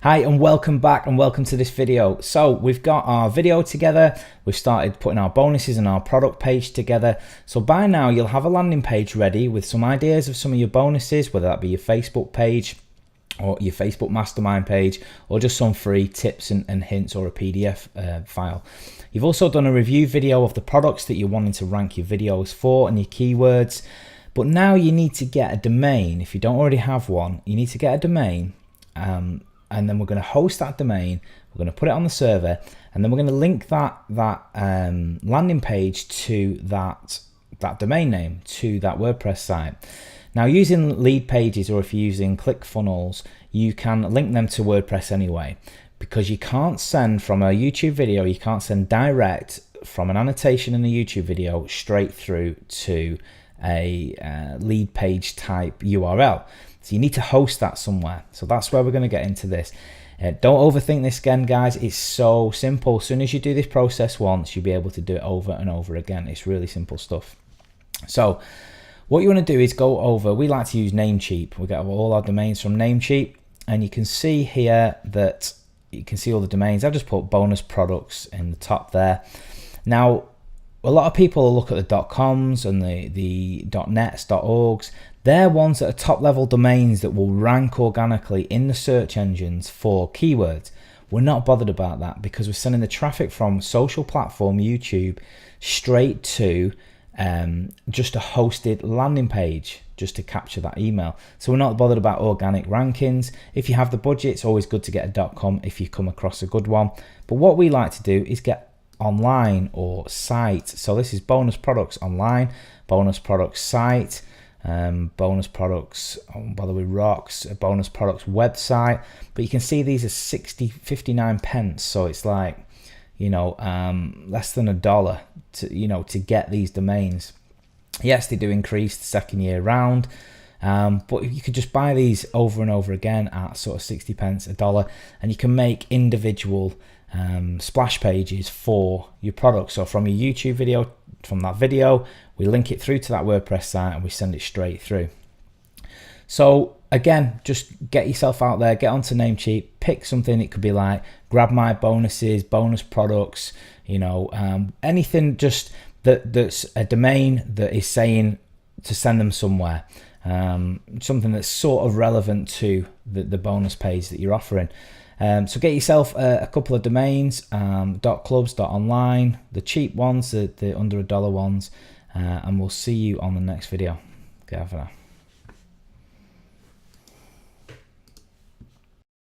Hi and welcome back and welcome to this video. So we've got our video together, we've started putting our bonuses and our product page together. So by now you'll have a landing page ready with some ideas of some of your bonuses, whether that be your Facebook page or your Facebook mastermind page, or just some free tips and hints or a PDF file. You've also done a review video of the products that you're wanting to rank your videos for and your keywords. But now you need to get a domain. If you don't already have one, you need to get a domain. And then we're going to host that domain, we're going to put it on the server, and then we're going to link that landing page to that domain name, to that WordPress site. Now using lead pages, or if you're using ClickFunnels, you can link them to WordPress anyway, because you can't send from a YouTube video, you can't send direct from an annotation in a YouTube video straight through to a lead page type URL. So you need to host that somewhere. So that's where we're going to get into this. Don't overthink this again, guys. It's so simple. As soon as you do this process once, you'll be able to do it over and over again. It's really simple stuff. So what you want to do is go over, we like to use Namecheap. We get all our domains from Namecheap, and you can see here that you can see all the domains. I've just put bonus products in the top there. Now, a lot of people look at the .coms and the .nets, .orgs. They're ones that are top level domains that will rank organically in the search engines for keywords. We're not bothered about that because we're sending the traffic from social platform YouTube straight to just a hosted landing page just to capture that email. So we're not bothered about organic rankings. If you have the budget, it's always good to get a .com if you come across a good one. But what we like to do is get online or site. So this is bonus products online, bonus products site, bonus products, by the way, rocks, a bonus products website. But you can see these are 59 pence, so it's like, you know, less than $1 to, you know, to get these domains. Yes, they do increase the second year round, but you could just buy these over and over again at sort of 60 pence, $1, and you can make individual splash pages for your product. So from your YouTube video, from that video, we link it through to that WordPress site and we send it straight through. So again, just get yourself out there, get onto Namecheap, pick something. It could be like grab my bonuses, bonus products, you know, anything just that's a domain that is saying to send them somewhere, something that's sort of relevant to the bonus page that you're offering. So get yourself a couple of domains, .clubs, .online, the cheap ones, the under $1 ones, and we'll see you on the next video. Okay, for now.